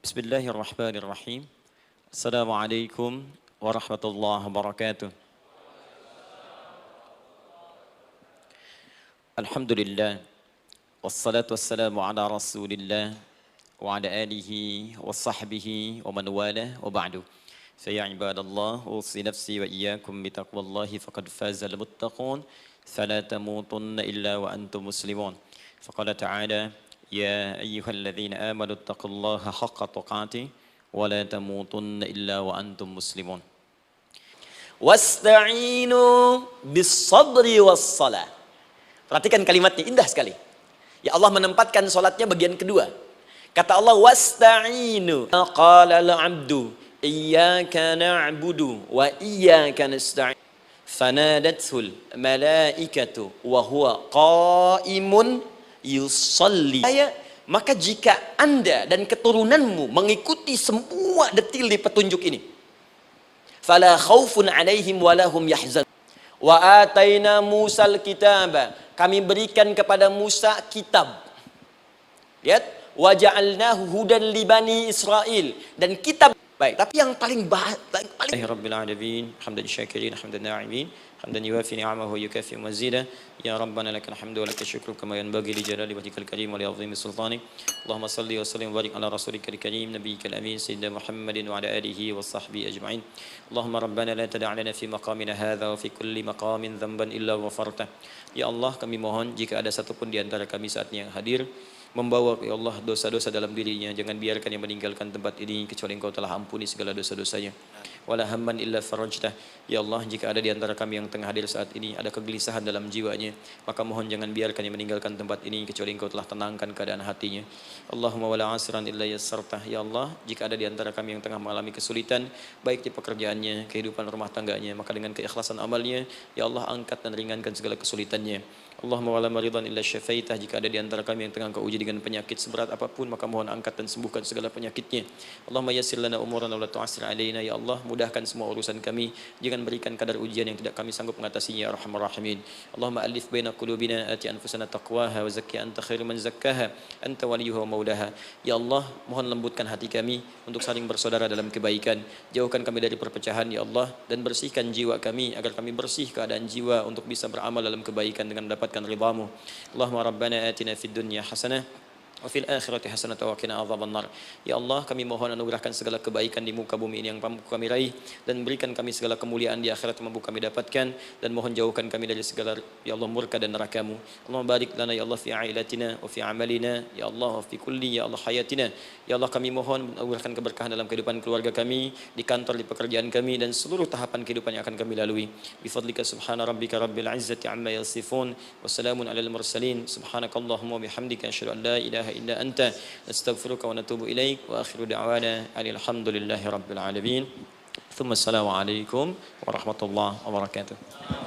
Bismillahirrahmanirrahim. Assalamualaikum warahmatullahi wabarakatuh. Alhamdulillah. Wassalatu wassalamu ala rasulillah wa ala alihi wa sahbihi wa man wala wa ba'du. Faya ibadallah, usi nafsi wa iyyakum bitaqwallahi faqad fazal muttaqun. Fala tamutunna illa wa antum muslimun. Faqala ta'ala يا أيها الذين آمنوا اتقوا الله حق تقاته ولا تموتن إلا وأنتم مسلمون واستعينوا بالصبر والصلاة. Perhatikan kalimatnya, indah sekali. Ya Allah menempatkan salatnya bagian kedua. Kata Allah wasta'inu. Qala al-'abdu iyyaka na'budu wa iyyaka nasta'in. Fanadathul malaikatu wa huwa qa'imun yusalli. Maka jika Anda dan keturunanmu mengikuti semua detil di petunjuk ini, fala khaufun alaihim walahum yahzan. Wa ataina Musal kitaba, kami berikan kepada Musa kitab. Lihat, wa ja'alnahu hudan li bani Israil, dan kitab. Baik, tapi yang paling Rabbil alamin, hamdan syakirin, hamdan na'imin, hamdan yuwafi ni'amahu yukafi mazida. Ya Rabbana lakal hamdu wa lakal syukru kama yanbaghi li jalali wajhikal karim wa li 'azimi sultanik. Allahumma salli wa sallim wa barik ala rasulikal karim nabiyyikal amin sayyidina Muhammadin wa ala alihi wa sahbihi ajma'in. Allahumma rabbana la tada' lana fi maqamina hadha wa fi kulli maqamin dhanban illa ghafartah. Ya Allah, kami mohon jika ada satupun di antara kami saat ini yang hadir membawa ya Allah dosa-dosa dalam dirinya, jangan biarkan yang meninggalkan tempat ini kecuali Engkau telah ampuni segala dosa-dosanya. Wala hamman illa farajtah. Ya Allah, jika ada di antara kami yang tengah hadir saat ini ada kegelisahan dalam jiwanya, maka mohon jangan biarkan yang meninggalkan tempat ini kecuali Engkau telah tenangkan keadaan hatinya. Allahumma wala asran illa yassartah. Ya Allah, jika ada di antara kami yang tengah mengalami kesulitan baik di pekerjaannya, kehidupan rumah tangganya, maka dengan keikhlasan amalnya ya Allah angkat dan ringankan segala kesulitannya. Allahumma wala maridan illa syafaitah. Jika ada di antara kami yang tengah Engkau uji dengan penyakit seberat apapun, maka mohon angkat dan sembuhkan segala penyakitnya. Allahumma yassir lana umurana wa la tu'assir alaina. Ya Allah, mudahkan semua urusan kami, jangan berikan kadar ujian yang tidak kami sanggup mengatasinya ya arhamar rahimin. Allahumma alif baina qulubina, ati anfusana taqwaha wa zakki anta khairu man zakkaha anta waliyuha wa maulaha. Ya Allah, mohon lembutkan hati kami untuk saling bersaudara dalam kebaikan. Jauhkan kami dari perpecahan ya Allah, dan bersihkan jiwa kami agar kami bersih keadaan jiwa untuk bisa beramal dalam kebaikan dengan mendapatkan ridhamu. Allahumma rabbana atina fid dunya hasanah wa fil akhirati hasanah wa qina adzabannar. Ya Allah, kami mohon anugerahkan segala kebaikan di muka bumi ini yang mampu kami raih, dan berikan kami segala kemuliaan di akhirat yang mampu kami dapatkan, dan mohon jauhkan kami dari segala ya Allah murka dan neraka-Mu. Allahumma barik lana ya Allah fi ailatina wa fi amalina ya Allah wa fi kulli ya Allah hayatina. Ya Allah, kami mohon anugerahkan keberkahan dalam kehidupan keluarga kami, di kantor, di pekerjaan kami, dan seluruh tahapan kehidupan yang akan kami lalui. Bi fadlika subhana rabbika rabbil izzati amma yasifun wa salamun alal mursalin. Subhanakallahumma wa bihamdika asyhadu an la ilaha illa anta nastaghfiruka wa natubu ilaik wa akhiru da'wana alhamdulillahi rabbil alamin. Thumma assalamu alaikum warahmatullahi wabarakatuh.